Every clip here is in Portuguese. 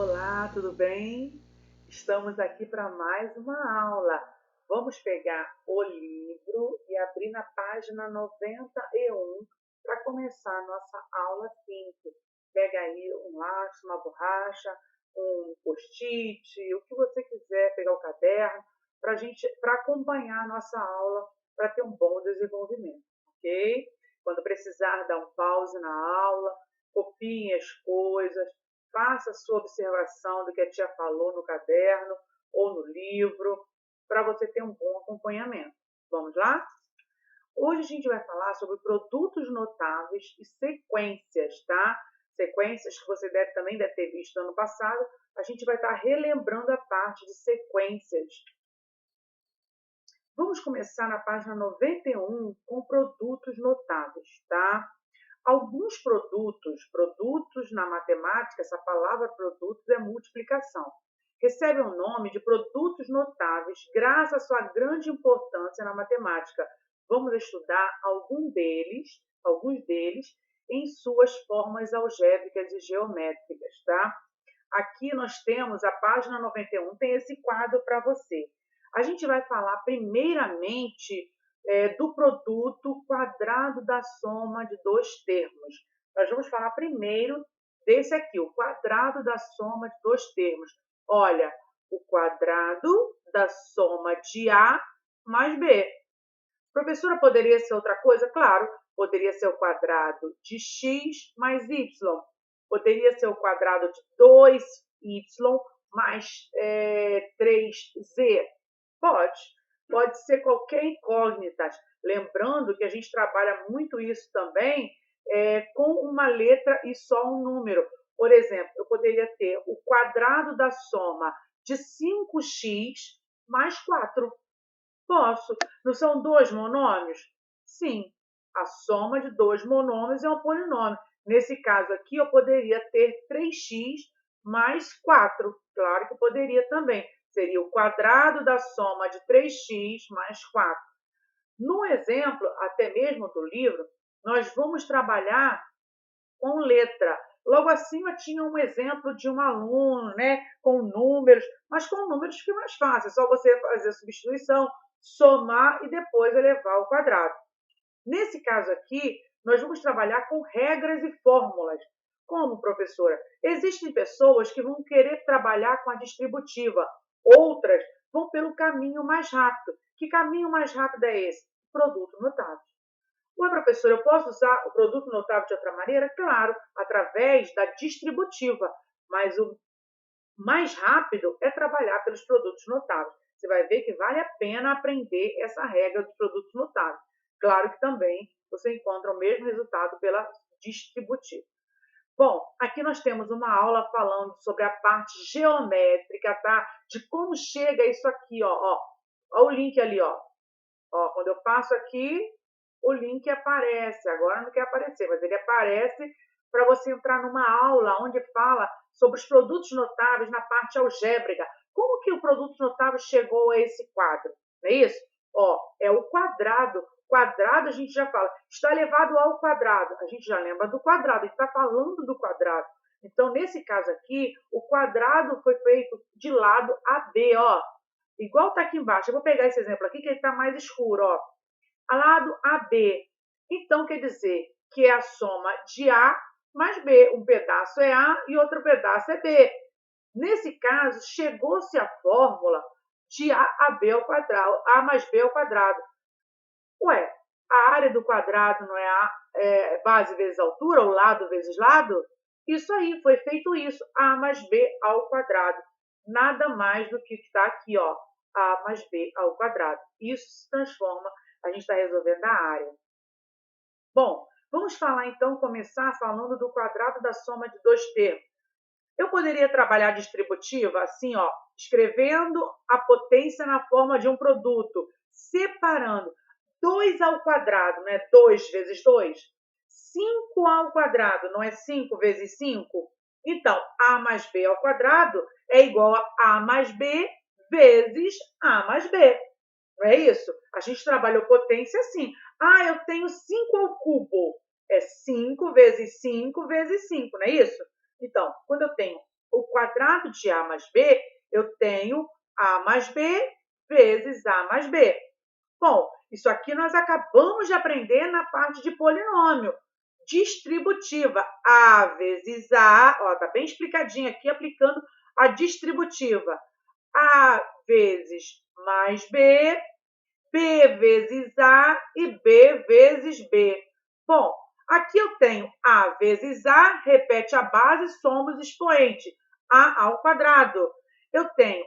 Olá, tudo bem? Estamos aqui para mais uma aula. Vamos pegar o livro e abrir na página 91 para começar a nossa aula 5. Pega aí um lápis, uma borracha, um post-it, o que você quiser, pegar o caderno, para acompanhar a nossa aula, para ter um bom desenvolvimento, ok? Quando precisar dar um pause na aula, copiem as coisas, faça a sua observação do que a tia falou no caderno ou no livro, para você ter um bom acompanhamento. Vamos lá? Hoje a gente vai falar sobre produtos notáveis e sequências, tá? Sequências que você também deve ter visto no ano passado. A gente vai estar relembrando a parte de sequências. Vamos começar na página 91 com produtos notáveis, tá? Alguns produtos na matemática, essa palavra produtos é multiplicação, recebem o nome de produtos notáveis graças à sua grande importância na matemática. Vamos estudar alguns deles em suas formas algébricas e geométricas, tá? Aqui nós temos a página 91, tem esse quadro para você. A gente vai falar primeiramente do produto quadrado da soma de dois termos. Nós vamos falar primeiro desse aqui, o quadrado da soma de dois termos. Olha, o quadrado da soma de A mais B. Professora, poderia ser outra coisa? Claro, poderia ser o quadrado de x mais y. Poderia ser o quadrado de 2y mais 3z. Pode ser qualquer incógnita. Lembrando que a gente trabalha muito isso também com uma letra e só um número. Por exemplo, eu poderia ter o quadrado da soma de 5x mais 4. Posso. Não são dois monômios? Sim. A soma de dois monômios é um polinômio. Nesse caso aqui, eu poderia ter 3x mais 4. Claro que poderia também. Seria o quadrado da soma de 3x mais 4. No exemplo, até mesmo do livro, nós vamos trabalhar com letra. Logo acima tinha um exemplo de um aluno, né, com números, mas com números fica mais fácil, é só você fazer a substituição, somar e depois elevar ao quadrado. Nesse caso aqui, nós vamos trabalhar com regras e fórmulas. Como, professora? Existem pessoas que vão querer trabalhar com a distributiva, outras vão pelo caminho mais rápido. Que caminho mais rápido é esse? Produto notável. Ué, professor, eu posso usar o produto notável de outra maneira? Claro, através da distributiva, mas o mais rápido é trabalhar pelos produtos notáveis. Você vai ver que vale a pena aprender essa regra dos produtos notáveis. Claro que também você encontra o mesmo resultado pela distributiva. Bom, aqui nós temos uma aula falando sobre a parte geométrica, tá? De como chega isso aqui, ó. Ó o link ali, ó. Ó, quando eu passo aqui, o link aparece. Agora não quer aparecer, mas ele aparece para você entrar numa aula onde fala sobre os produtos notáveis na parte algébrica. Como que o produto notável chegou a esse quadro? Não é isso? Ó, é o quadrado. Quadrado a gente já fala, está elevado ao quadrado. A gente já lembra do quadrado, a gente está falando do quadrado. Então, nesse caso aqui, o quadrado foi feito de lado a B, ó. Igual está aqui embaixo. Eu vou pegar esse exemplo aqui que ele está mais escuro, ó. A lado AB. Então, quer dizer que é a soma de A mais B. Um pedaço é A e outro pedaço é B. Nesse caso, chegou-se à fórmula de A a B ao quadrado, A mais B ao quadrado. Ué, a área do quadrado não é base vezes altura, ou lado vezes lado? Isso aí, foi feito isso, A mais B ao quadrado. Nada mais do que está aqui, ó, A mais B ao quadrado. Isso se transforma, a gente está resolvendo a área. Bom, vamos falar então, começar falando do quadrado da soma de dois termos. Eu poderia trabalhar distributiva assim, ó, escrevendo a potência na forma de um produto, separando 2 ao quadrado, não é 2 vezes 2? 5 ao quadrado, não é 5 vezes 5? Então, A mais B ao quadrado é igual a A mais B vezes A mais B. Não é isso? A gente trabalhou potência assim. Ah, eu tenho 5 ao cubo. É 5 vezes 5 vezes 5, não é isso? Então, quando eu tenho o quadrado de A mais B, eu tenho A mais B vezes A mais B. Bom, isso aqui nós acabamos de aprender na parte de polinômio. Distributiva, A vezes A, ó, tá bem explicadinho aqui, aplicando a distributiva. A vezes mais B, B vezes A e B vezes B. Bom, aqui eu tenho A vezes A, repete a base, somos expoente, A ao quadrado. Eu tenho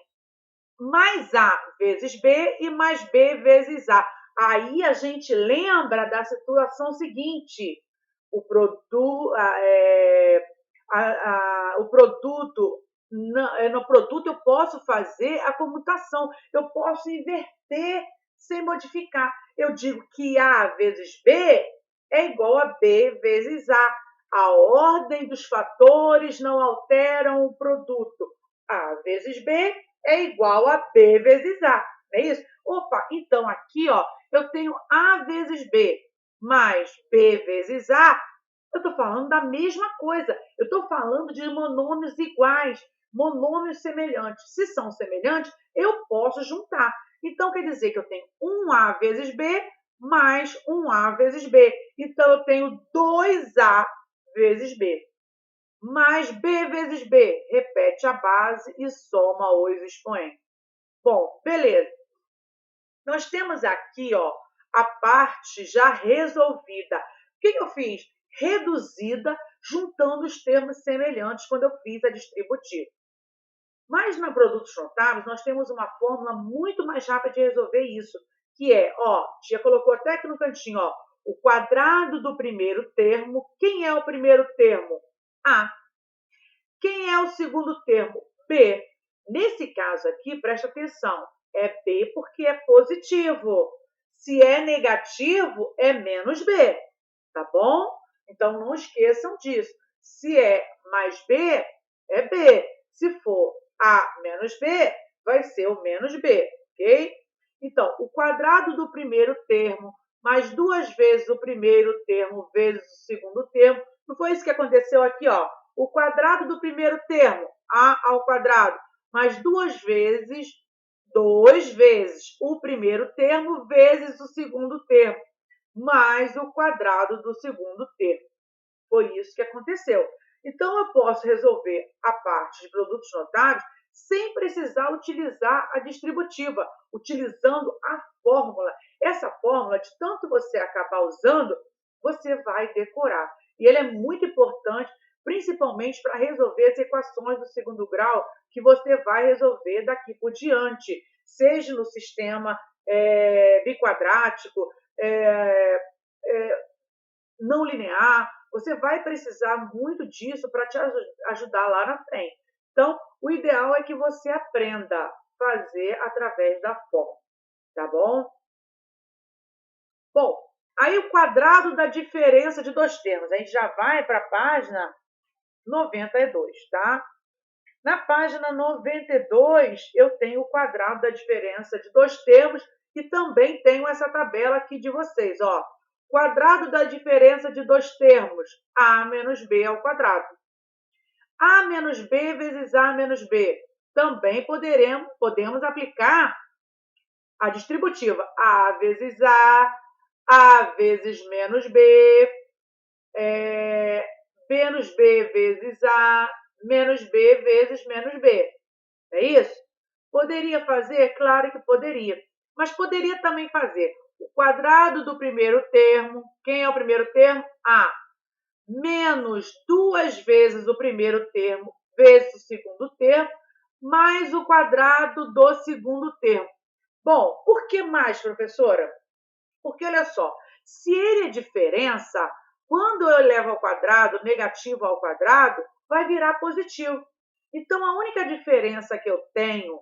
mais A vezes B e mais B vezes A. Aí a gente lembra da situação seguinte: o produto, o produto no produto eu posso fazer a comutação, eu posso inverter sem modificar. Eu digo que A vezes B é igual a B vezes A. A ordem dos fatores não alteram o produto. A vezes B é igual a B vezes A. Não é isso? Opa, então aqui ó, eu tenho A vezes B mais B vezes A. Eu estou falando da mesma coisa. Eu estou falando de monômios iguais, monômios semelhantes. Se são semelhantes, eu posso juntar. Então, quer dizer que eu tenho 1A vezes B mais 1A vezes B. Então, eu tenho 2A vezes B. Mais B vezes B. Repete a base e soma os expoentes. Bom, beleza. Nós temos aqui ó, a parte já resolvida. O que eu fiz? Reduzida, juntando os termos semelhantes quando eu fiz a distributiva. Mas na produtos notáveis, nós temos uma fórmula muito mais rápida de resolver isso, que é, ó, já colocou até aqui no cantinho, ó, o quadrado do primeiro termo. Quem é o primeiro termo? A. Quem é o segundo termo? B. Nesse caso aqui, presta atenção, é B porque é positivo. Se é negativo, é menos B, tá bom? Então, não esqueçam disso. Se é mais B, é B. Se for A menos B, vai ser o menos B, ok? Então, o quadrado do primeiro termo mais 2 vezes o primeiro termo vezes o segundo termo. Não foi isso que aconteceu aqui, ó? O quadrado do primeiro termo, A ao quadrado, mais 2 vezes o primeiro termo vezes o segundo termo, mais o quadrado do segundo termo. Foi isso que aconteceu. Então, eu posso resolver a parte de produtos notáveis sem precisar utilizar a distributiva, utilizando a fórmula. Essa fórmula, de tanto você acabar usando, você vai decorar. E ele é muito importante, principalmente para resolver as equações do segundo grau que você vai resolver daqui por diante, seja no sistema biquadrático, não linear. Você vai precisar muito disso para te ajudar lá na frente. Então, o ideal é que você aprenda a fazer através da fórmula, tá bom? Bom, aí o quadrado da diferença de dois termos. A gente já vai para a página 92, tá? Na página 92, eu tenho o quadrado da diferença de dois termos e também tenho essa tabela aqui de vocês, ó. Quadrado da diferença de dois termos, A menos B ao quadrado. A menos B vezes A menos B. Também podemos aplicar a distributiva. A vezes A vezes menos B, menos B vezes A, menos B vezes menos B. É isso? Poderia fazer? Claro que poderia. Mas poderia também fazer o quadrado do primeiro termo. Quem é o primeiro termo? A. Menos 2 vezes o primeiro termo vezes o segundo termo, mais o quadrado do segundo termo. Bom, por que mais, professora? Porque, olha só, se ele é diferença, quando eu levo ao quadrado, negativo ao quadrado, vai virar positivo. Então, a única diferença que eu tenho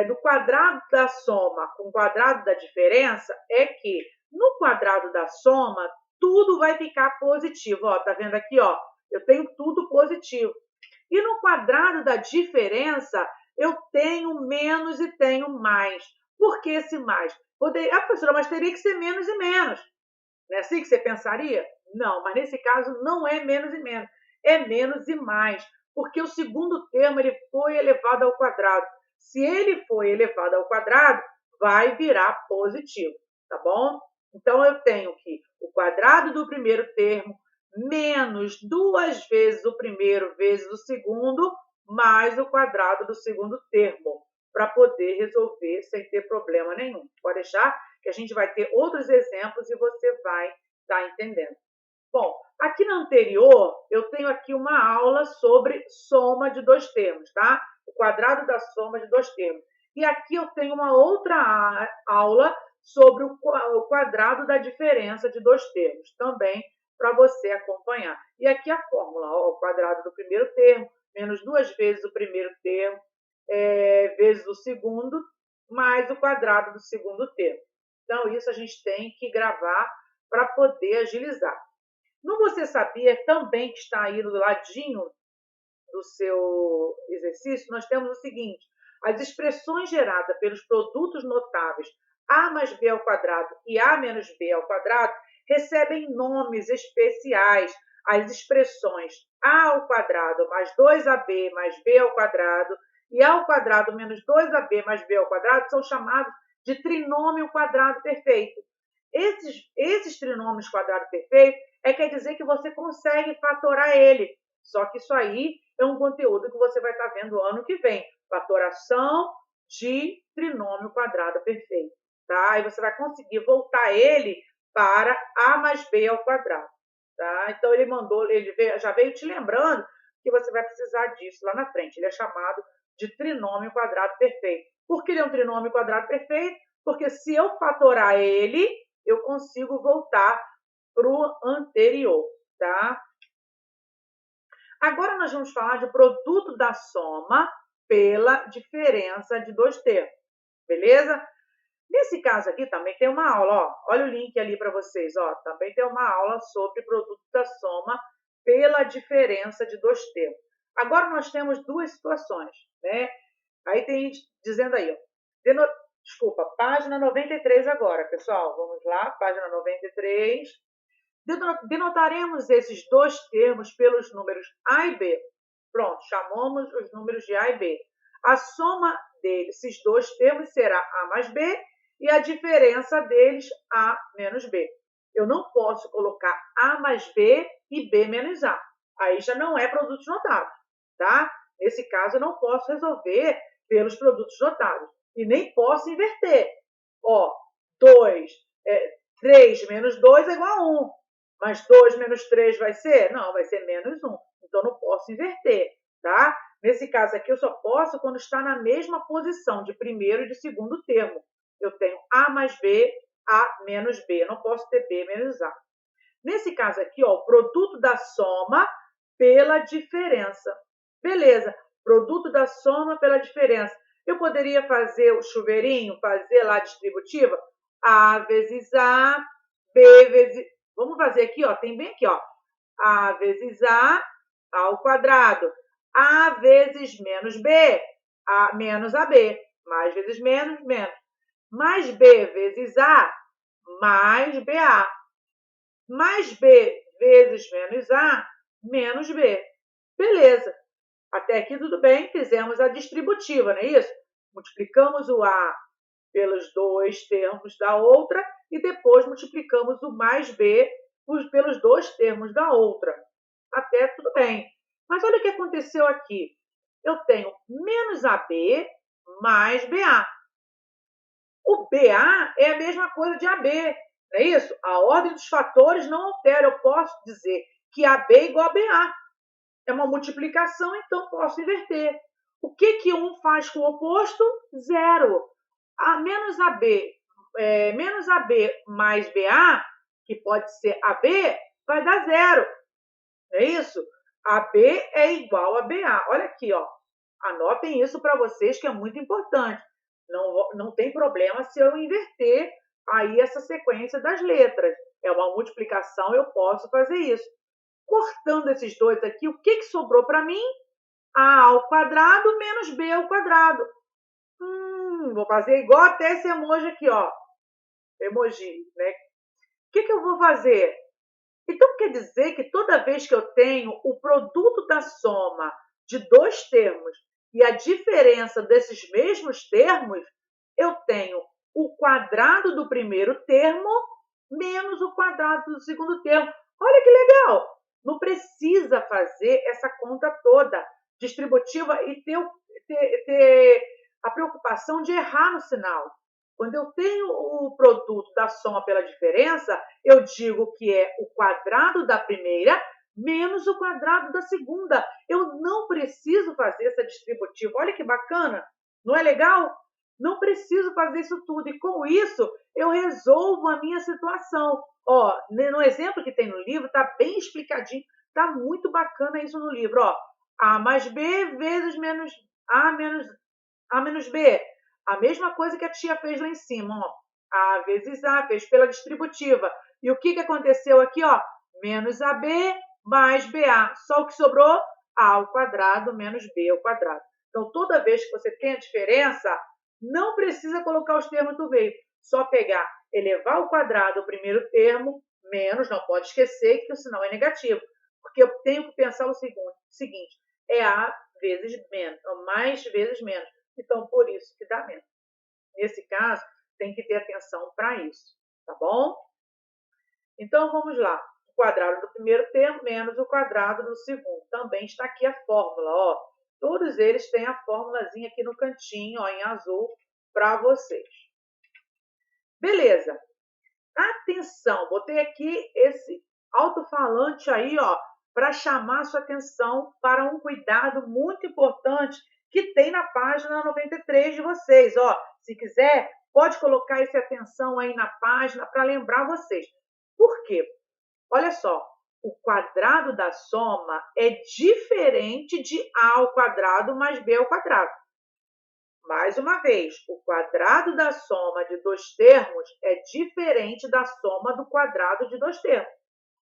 do quadrado da soma com o quadrado da diferença é que no quadrado da soma, tudo vai ficar positivo. Ó, tá vendo aqui? Ó, eu tenho tudo positivo. E no quadrado da diferença, eu tenho menos e tenho mais. Por que esse mais? Professora, mas teria que ser menos e menos. Não é assim que você pensaria? Não, mas nesse caso não é menos e menos, é menos e mais. Porque o segundo termo ele foi elevado ao quadrado. Se ele foi elevado ao quadrado, vai virar positivo, tá bom? Então, eu tenho que o quadrado do primeiro termo menos 2 vezes o primeiro vezes o segundo, mais o quadrado do segundo termo, para poder resolver sem ter problema nenhum. Pode deixar que a gente vai ter outros exemplos e você vai estar entendendo. Bom, aqui na anterior, eu tenho aqui uma aula sobre soma de dois termos, tá? O quadrado da soma de dois termos. E aqui eu tenho uma outra aula sobre o quadrado da diferença de dois termos, também para você acompanhar. E aqui a fórmula, ó, o quadrado do primeiro termo, menos 2 vezes o primeiro termo, vezes o segundo, mais o quadrado do segundo termo. Então, isso a gente tem que gravar para poder agilizar. No Você Sabia, também que está aí do ladinho do seu exercício, nós temos o seguinte: as expressões geradas pelos produtos notáveis a mais b ao quadrado e a menos b ao quadrado recebem nomes especiais. As expressões a ao quadrado mais 2ab mais b ao quadrado e a ao quadrado menos 2ab mais b ao quadrado são chamados de trinômio quadrado perfeito. Esses trinômios quadrado perfeito quer dizer que você consegue fatorar ele. Só que isso aí é um conteúdo que você vai estar vendo ano que vem. Fatoração de trinômio quadrado perfeito. Tá? E você vai conseguir voltar ele para a mais b ao quadrado. Tá? Então, ele já veio te lembrando que você vai precisar disso lá na frente. Ele é chamado de trinômio quadrado perfeito. Por que ele é um trinômio quadrado perfeito? Porque se eu fatorar ele, eu consigo voltar para o anterior, tá? Agora nós vamos falar de produto da soma pela diferença de dois termos, beleza? Nesse caso aqui também tem uma aula, ó. Olha o link ali para vocês, ó. Também tem uma aula sobre produto da soma pela diferença de dois termos. Agora nós temos duas situações, né? Aí tem dizendo aí, ó. Desculpa, página 93 agora, pessoal. Vamos lá, página 93. Denotaremos esses dois termos pelos números A e B. Pronto, chamamos os números de A e B. A soma desses dois termos será A mais B e a diferença deles A menos B. Eu não posso colocar A mais B e B menos A. Aí já não é produtos notáveis, tá? Nesse caso, eu não posso resolver pelos produtos notáveis. E nem posso inverter. Ó, 3 menos 2 é igual a 1. Mas 2 menos 3 vai ser? Não, vai ser menos 1. Então, não posso inverter, tá? Nesse caso aqui, eu só posso quando está na mesma posição de primeiro e de segundo termo. Eu tenho A mais B, A menos B. Eu não posso ter B menos A. Nesse caso aqui, ó, o produto da soma pela diferença. Beleza, produto da soma pela diferença. Eu poderia fazer o chuveirinho, fazer lá a distributiva? A vezes A, B vezes... Vamos fazer aqui, ó, tem bem aqui, ó. A vezes A ao quadrado. A vezes menos B, A menos AB. Mais vezes menos, menos. Mais B vezes A, mais BA. Mais B vezes menos A, menos B. Beleza. Até aqui tudo bem, fizemos a distributiva, não é isso? Multiplicamos o A pelos dois termos da outra e depois multiplicamos o mais B pelos dois termos da outra. Até tudo bem. Mas olha o que aconteceu aqui. Eu tenho menos AB mais BA. O BA é a mesma coisa de AB, não é isso? A ordem dos fatores não altera. Eu posso dizer que AB é igual a BA. É uma multiplicação, então posso inverter. O que um faz com o oposto? Zero. Menos AB mais BA, que pode ser AB, vai dar zero. Não é isso? AB é igual a BA. Olha aqui, ó. Anotem isso para vocês, que é muito importante. Não tem problema se eu inverter aí essa sequência das letras. É uma multiplicação, eu posso fazer isso. Cortando esses dois aqui, o que sobrou para mim? A ao quadrado menos B ao quadrado. Vou fazer igual até esse emoji aqui, ó. Emoji, né? O que eu vou fazer? Então, quer dizer que toda vez que eu tenho o produto da soma de dois termos e a diferença desses mesmos termos, eu tenho o quadrado do primeiro termo menos o quadrado do segundo termo. Olha que legal! Não precisa fazer essa conta toda distributiva e ter a preocupação de errar no sinal. Quando eu tenho o produto da soma pela diferença, eu digo que é o quadrado da primeira menos o quadrado da segunda. Eu não preciso fazer essa distributiva. Olha que bacana! Não é legal? Não preciso fazer isso tudo. E com isso, eu resolvo a minha situação. Ó, no exemplo que tem no livro, está bem explicadinho. Está muito bacana isso no livro. Ó, A mais B vezes menos A menos B. A mesma coisa que a tia fez lá em cima. Ó. A vezes A, fez pela distributiva. E o que aconteceu aqui? Ó? Menos AB mais BA. Só o que sobrou? A ao quadrado menos B ao quadrado. Então, toda vez que você tem a diferença, não precisa colocar os termos do meio. Só pegar, elevar ao quadrado o primeiro termo, menos, não pode esquecer que o sinal é negativo. Porque eu tenho que pensar o seguinte, é A vezes menos, ou mais vezes menos. Então, por isso que dá menos. Nesse caso, tem que ter atenção para isso, tá bom? Então, vamos lá. O quadrado do primeiro termo menos o quadrado do segundo. Também está aqui a fórmula, ó. Todos eles têm a fórmulazinha aqui no cantinho, ó, em azul, para vocês. Beleza. Atenção, botei aqui esse alto-falante aí, ó, para chamar a sua atenção para um cuidado muito importante que tem na página 93 de vocês, ó. Se quiser, pode colocar essa atenção aí na página para lembrar vocês. Por quê? Olha só, o quadrado da soma é diferente de A ao quadrado mais B ao quadrado. Mais uma vez, o quadrado da soma de dois termos é diferente da soma do quadrado de dois termos.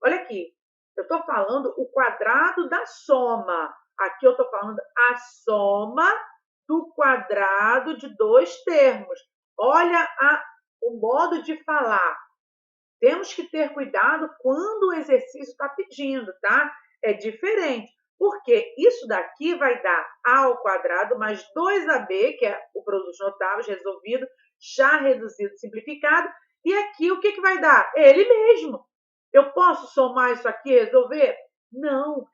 Olha aqui, eu estou falando o quadrado da soma. Aqui eu estou falando a soma do quadrado de dois termos. Olha o modo de falar. Temos que ter cuidado quando o exercício está pedindo, tá? É diferente. Porque isso daqui vai dar A ao quadrado mais 2AB, que é o produto dos notáveis resolvido, já reduzido, simplificado. E aqui o que vai dar? Ele mesmo. Eu posso somar isso aqui e resolver? Não,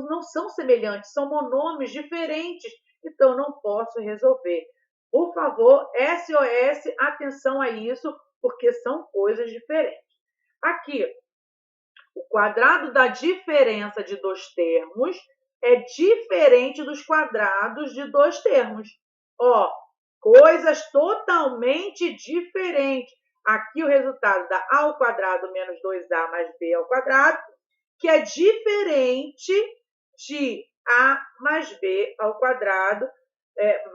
não são semelhantes, são monômios diferentes. Então, não posso resolver. Por favor, SOS, atenção a isso, porque são coisas diferentes. Aqui, o quadrado da diferença de dois termos é diferente dos quadrados de dois termos. Ó, coisas totalmente diferentes. Aqui o resultado dá A ao quadrado menos 2A mais B ao quadrado, que é diferente de A mais B ao quadrado,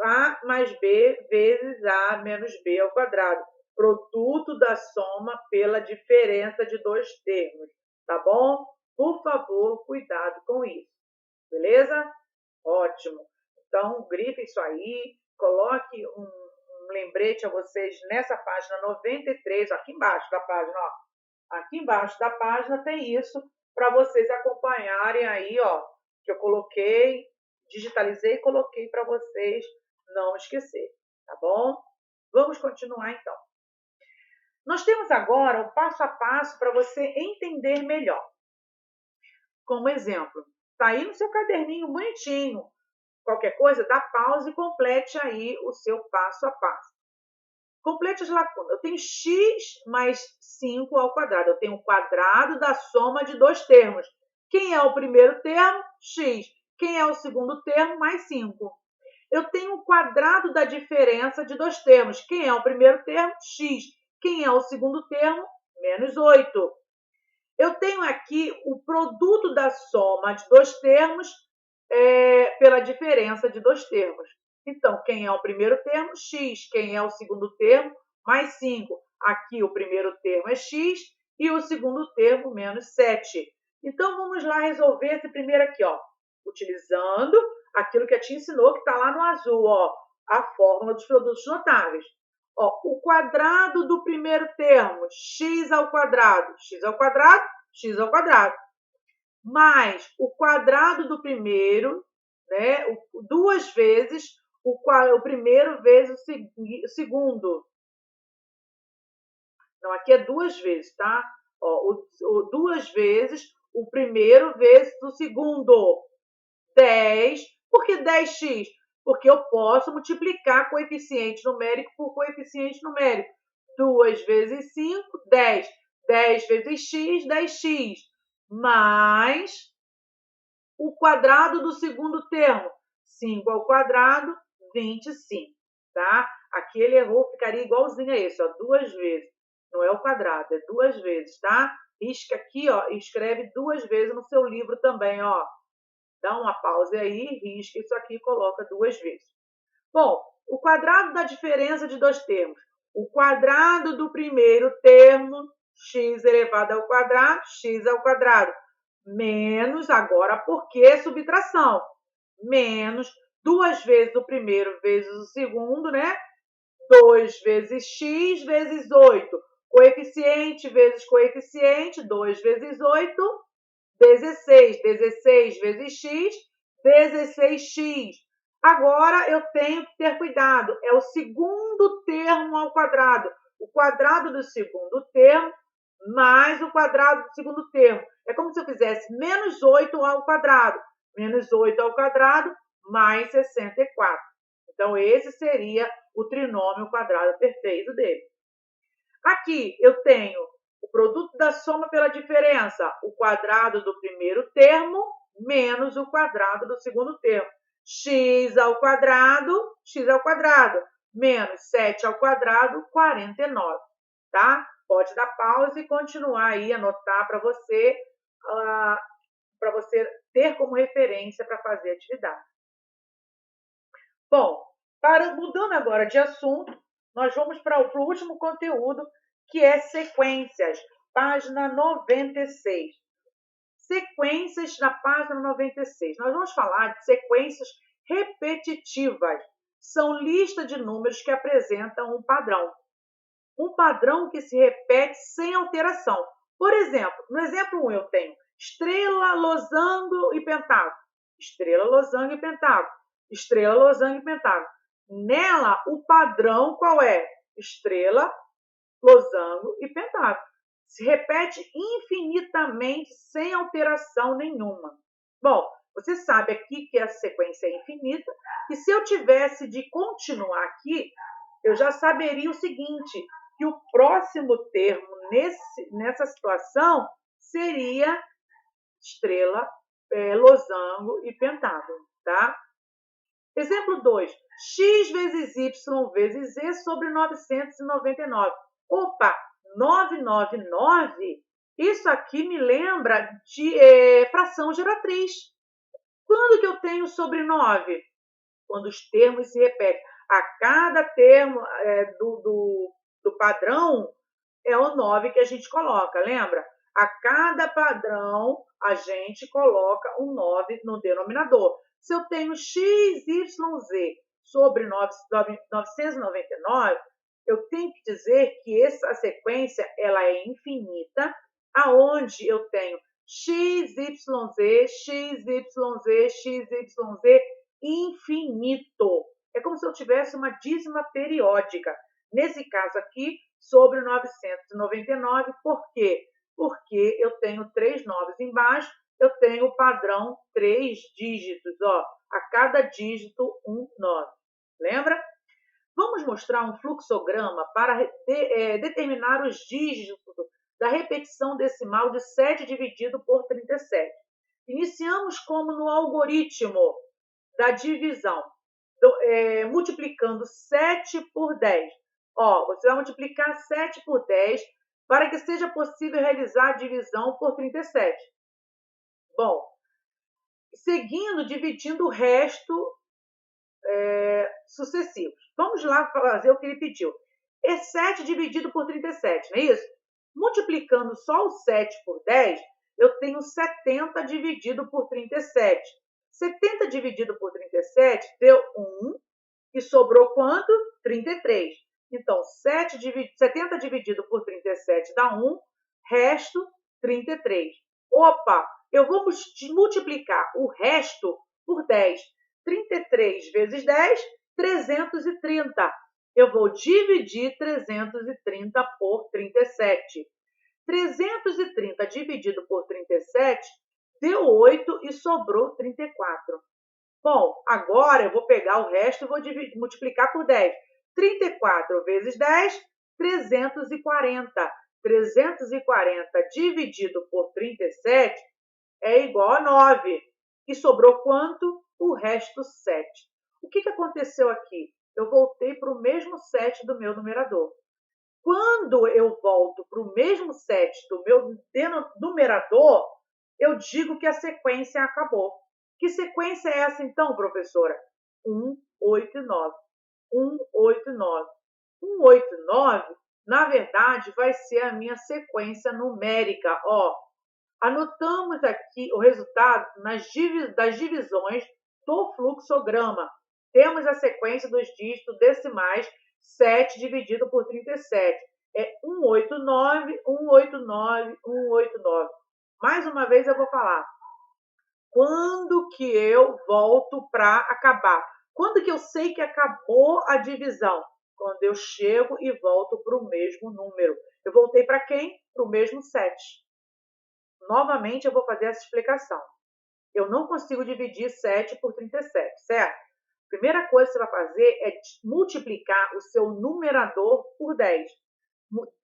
A mais B vezes A menos B ao quadrado. Produto da soma pela diferença de dois termos. Tá bom? Por favor, cuidado com isso. Beleza? Ótimo. Então, grife isso aí, coloque um lembrete a vocês nessa página 93, aqui embaixo da página, ó. Aqui embaixo da página tem isso para vocês acompanharem aí, ó, que eu coloquei, digitalizei e coloquei para vocês não esquecer, tá bom? Vamos continuar então. Nós temos agora o passo a passo para você entender melhor. Como exemplo, está aí no seu caderninho bonitinho. Qualquer coisa, dá pausa e complete aí o seu passo a passo. Complete as lacunas. Eu tenho x mais 5 ao quadrado. Eu tenho o quadrado da soma de dois termos. Quem é o primeiro termo? X. Quem é o segundo termo? Mais 5. Eu tenho o quadrado da diferença de dois termos. Quem é o primeiro termo? X. Quem é o segundo termo? Menos 8. Eu tenho aqui o produto da soma de dois termos pela diferença de dois termos. Então, quem é o primeiro termo? X. Quem é o segundo termo? Mais 5. Aqui o primeiro termo é x e o segundo termo, menos 7. Então, vamos lá resolver esse primeiro aqui, ó, utilizando aquilo que a tia ensinou, que está lá no azul, ó, a fórmula dos produtos notáveis. Ó, o quadrado do primeiro termo, x ao quadrado, x ao quadrado, x ao quadrado, mais o quadrado do primeiro, né? Duas vezes o primeiro vezes o segundo. Não, aqui é duas vezes, tá? Ó, duas vezes o primeiro vezes o segundo. 10. Por que 10x? Porque eu posso multiplicar coeficiente numérico por coeficiente numérico. 2 vezes 5, 10. 10 vezes x, 10x. Mais o quadrado do segundo termo. 5 ao quadrado, 25. Tá? Aqui ele errou, ficaria igualzinho a esse, ó, duas vezes. Não é o quadrado, é duas vezes, tá? Risca aqui, ó, e escreve duas vezes no seu livro também, ó. Dá uma pausa aí, risca isso aqui e coloca duas vezes. Bom, o quadrado da diferença de dois termos. O quadrado do primeiro termo, x elevado ao quadrado, x ao quadrado. Menos, agora por que subtração? Menos duas vezes o primeiro vezes o segundo, né? 2 vezes x vezes 8. Coeficiente vezes coeficiente, 2 vezes 8, 16. 16 vezes x, 16x. Agora eu tenho que ter cuidado. É o segundo termo ao quadrado. O quadrado do segundo termo mais o quadrado do segundo termo. É como se eu fizesse menos 8 ao quadrado. Menos 8 ao quadrado mais 64. Então, esse seria o trinômio quadrado perfeito dele. Aqui eu tenho o produto da soma pela diferença, o quadrado do primeiro termo menos o quadrado do segundo termo. X ao quadrado, menos 7 ao quadrado, 49. Tá? Pode dar pausa e continuar aí, anotar para você ter como referência para fazer a atividade. Bom, mudando agora de assunto, nós vamos para o último conteúdo, que é sequências, página 96. Sequências na página 96. Nós vamos falar de sequências repetitivas. São lista de números que apresentam um padrão. Um padrão que se repete sem alteração. Por exemplo, no exemplo 1 eu tenho estrela, losango e pentágono. Estrela, losango e pentágono. Estrela, losango e pentágono. Nela, o padrão qual é? Estrela, losango e pentágono. Se repete infinitamente, sem alteração nenhuma. Bom, você sabe aqui que a sequência é infinita, e se eu tivesse de continuar aqui, eu já saberia o seguinte, que o próximo termo nessa situação seria estrela, losango e pentágono, tá? Exemplo 2. X vezes Y vezes Z sobre 999. Opa, 999, isso aqui me lembra de fração geratriz. Quando que eu tenho sobre 9? Quando os termos se repetem. A cada termo do padrão é o 9 que a gente coloca, lembra? A cada padrão a gente coloca um 9 no denominador. Se eu tenho XYZ sobre 999, eu tenho que dizer que essa sequência ela é infinita, aonde eu tenho XYZ, XYZ, XYZ infinito. É como se eu tivesse uma dízima periódica. Nesse caso aqui, sobre 999, por quê? Porque eu tenho 3 9s embaixo, eu tenho o padrão 3 dígitos, ó, a cada dígito um 9. Lembra? Vamos mostrar um fluxograma para determinar os dígitos da repetição decimal de 7 dividido por 37. Iniciamos como no algoritmo da divisão, multiplicando 7 por 10. Ó, você vai multiplicar 7 por 10 para que seja possível realizar a divisão por 37. Bom, seguindo, dividindo o resto sucessivos. Vamos lá fazer o que ele pediu. É 7 dividido por 37, não é isso? Multiplicando só o 7 por 10, eu tenho 70 dividido por 37. 70 dividido por 37 deu 1 e sobrou quanto? 33. Então, 70 dividido por 37 dá 1, resto 33. Opa, eu vou multiplicar o resto por 10. 33 vezes 10, 330. Eu vou dividir 330 por 37. 330 dividido por 37 deu 8 e sobrou 34. Bom, agora eu vou pegar o resto e vou multiplicar por 10. 34 vezes 10, 340. 340 dividido por 37 é igual a 9. E sobrou quanto? O resto, 7. O que aconteceu aqui? Eu voltei para o mesmo 7 do meu numerador. Quando eu volto para o mesmo 7 do meu numerador, eu digo que a sequência acabou. Que sequência é essa então, professora? 1, 8 e 9. 1, 8 e 9. 1, 8 e 9, na verdade, vai ser a minha sequência numérica. Ó, anotamos aqui o resultado das divisões do fluxograma. Temos a sequência dos dígitos decimais 7 dividido por 37. É 189, 189, 189. Mais uma vez eu vou falar. Quando que eu volto para acabar? Quando que eu sei que acabou a divisão? Quando eu chego e volto para o mesmo número. Eu voltei para quem? Para o mesmo 7. Novamente eu vou fazer essa explicação. Eu não consigo dividir 7 por 37, certo? Primeira coisa que você vai fazer é multiplicar o seu numerador por 10.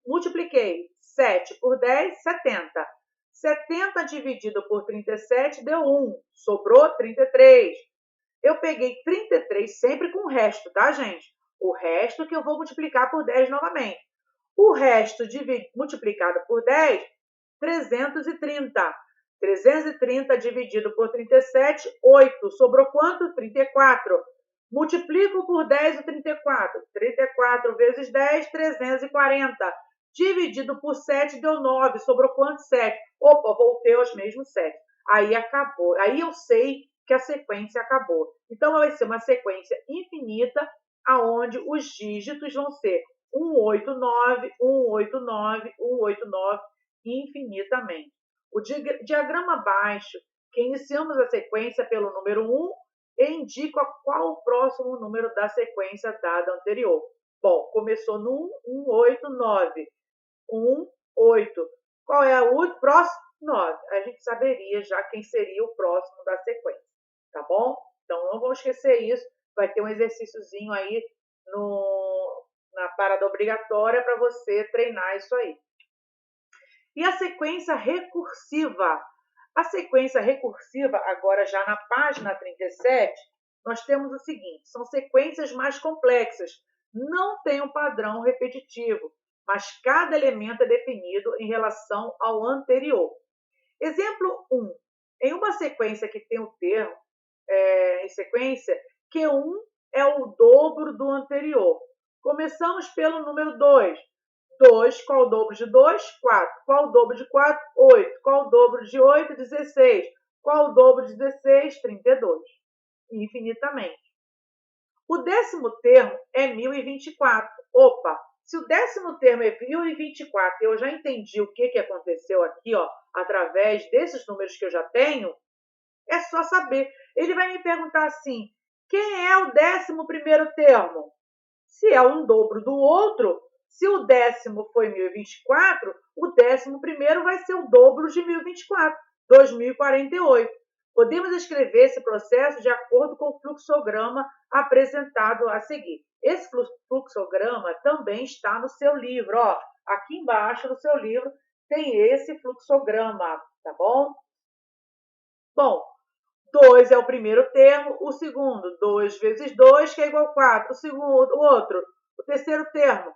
Multipliquei 7 por 10, 70. 70 dividido por 37 deu 1. Sobrou 33. Eu peguei 33 sempre com o resto, tá, gente? O resto que eu vou multiplicar por 10 novamente. O resto multiplicado por 10, 330. 330 dividido por 37, 8. Sobrou quanto? 34. Multiplico por 10 o 34. 34 vezes 10, 340. Dividido por 7 deu 9. Sobrou quanto? 7. Opa, voltei aos mesmos 7. Aí acabou. Aí eu sei que a sequência acabou. Então, vai ser uma sequência infinita, aonde os dígitos vão ser 189, 189, 189, infinitamente. O diagrama abaixo, que iniciamos a sequência pelo número 1, indica qual o próximo número da sequência dada anterior. Bom, começou no 1, 189. 1, 8. Qual é o próximo? 9. A gente saberia já quem seria o próximo da sequência, tá bom? Então, não vamos esquecer isso. Vai ter um exercíciozinho aí na parada obrigatória para você treinar isso aí. E a sequência recursiva? A sequência recursiva, agora já na página 37, nós temos o seguinte: são sequências mais complexas, não tem um padrão repetitivo, mas cada elemento é definido em relação ao anterior. Exemplo 1. Em uma sequência que tem o termo em sequência, Q1 é o dobro do anterior. Começamos pelo número 2. 2, qual o dobro de 2? 4. Qual o dobro de 4? 8. Qual o dobro de 8? 16. Qual o dobro de 16? 32. Infinitamente. O décimo termo é 1024. Opa, se o décimo termo é 1024 e eu já entendi o que aconteceu aqui, ó, através desses números que eu já tenho, é só saber. Ele vai me perguntar assim, quem é o 11º termo? Se é um dobro do outro, se o décimo foi 1024, o 11º vai ser o dobro de 1024, 2048. Podemos escrever esse processo de acordo com o fluxograma apresentado a seguir. Esse fluxograma também está no seu livro. Ó, aqui embaixo no seu livro tem esse fluxograma, tá bom? Bom, 2 é o primeiro termo, o segundo, 2 vezes 2, que é igual a 4. O outro, o terceiro termo.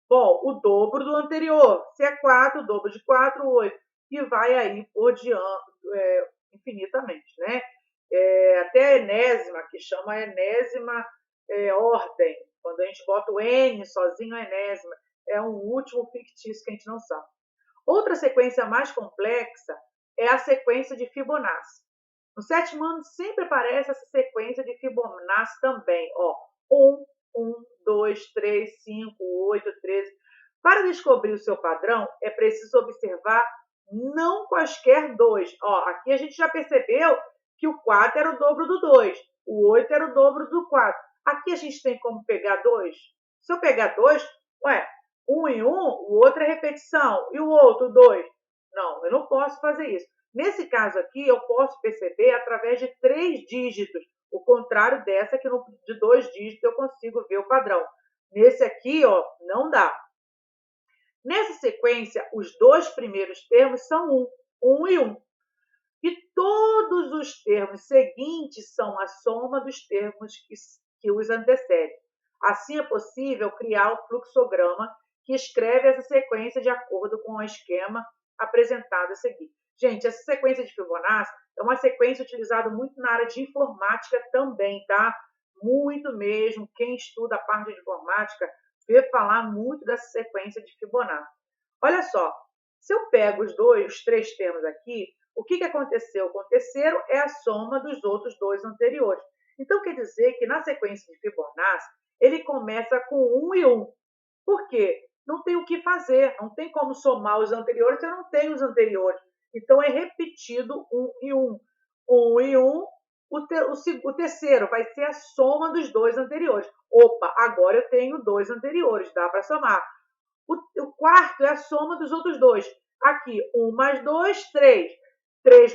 Bom, o dobro do anterior. Se é 4, o dobro de 4, 8. E vai aí por diante, infinitamente, né? Até a enésima, que chama enésima ordem. Quando a gente bota o N sozinho, a enésima. É um último fictício que a gente não sabe. Outra sequência mais complexa é a sequência de Fibonacci. No sétimo ano sempre aparece essa sequência de Fibonacci também. Ó, 1, 2, 3, 5, 8, 13. Para descobrir o seu padrão, é preciso observar não quaisquer dois. Ó, aqui a gente já percebeu que o 4 era o dobro do 2. O 8 era o dobro do 4. Aqui a gente tem como pegar 2. Se eu pegar 2, ué, um em um, o outro é repetição. E o outro, 2? Não, eu não posso fazer isso. Nesse caso aqui, eu posso perceber através de 3 dígitos. O contrário dessa, que de 2 dígitos eu consigo ver o padrão. Nesse aqui, ó, não dá. Nessa sequência, os 2 primeiros termos são 1 e 1. E todos os termos seguintes são a soma dos termos que os antecedem. Assim é possível criar o fluxograma que escreve essa sequência de acordo com o esquema apresentado a seguir. Gente, essa sequência de Fibonacci é uma sequência utilizada muito na área de informática também, tá? Muito mesmo. Quem estuda a parte de informática vê falar muito dessa sequência de Fibonacci. Olha só, se eu pego os 3 termos aqui, o que aconteceu? O terceiro é a soma dos outros 2 anteriores. Então, quer dizer que na sequência de Fibonacci, ele começa com 1 e 1. Por quê? Não tem o que fazer, não tem como somar os anteriores, eu não tenho os anteriores. Então, é repetido 1 e 1. 1 e 1, o terceiro vai ser a soma dos 2 anteriores. Opa, agora eu tenho 2 anteriores, dá para somar. O quarto é a soma dos outros 2. Aqui, 1 mais 2, 3. 3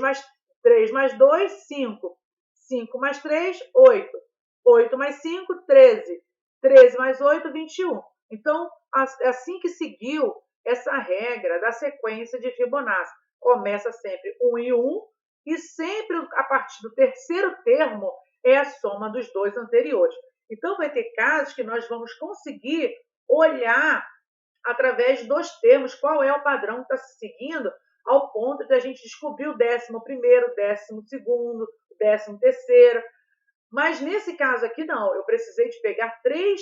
mais 2, 5. 5 mais 3, 8. 8 mais 5, 13. 13 mais 8, 21. Então, assim que seguiu essa regra da sequência de Fibonacci. Começa sempre 1 e 1, e sempre a partir do terceiro termo é a soma dos 2 anteriores. Então, vai ter casos que nós vamos conseguir olhar através dos termos qual é o padrão que está se seguindo, ao ponto de a gente descobrir o 11º, 12º, 13º. Mas nesse caso aqui não, eu precisei de pegar 3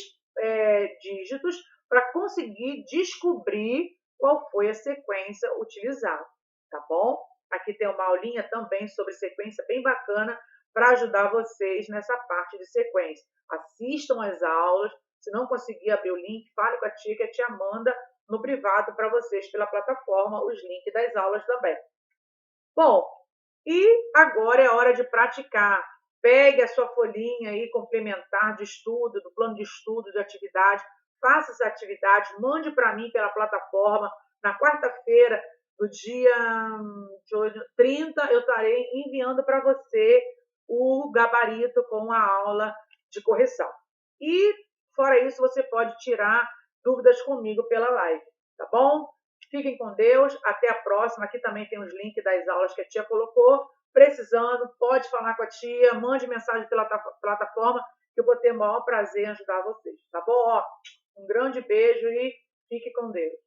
dígitos para conseguir descobrir qual foi a sequência utilizada, tá bom? Aqui tem uma aulinha também sobre sequência bem bacana para ajudar vocês nessa parte de sequência. Assistam as aulas. Se não conseguir abrir o link, fale com a tia, que a tia manda no privado para vocês pela plataforma os links das aulas também. Bom, e agora é hora de praticar. Pegue a sua folhinha aí complementar de estudo, do plano de estudo, de atividade, faça essa atividade, mande para mim pela plataforma. Na quarta-feira, do dia 30, eu estarei enviando para você o gabarito com a aula de correção. E, fora isso, você pode tirar dúvidas comigo pela live, tá bom? Fiquem com Deus, até a próxima. Aqui também tem os links das aulas que a tia colocou. Precisando, pode falar com a tia, mande mensagem pela plataforma, que eu vou ter o maior prazer em ajudar vocês, tá bom? Um grande beijo e fique com Deus.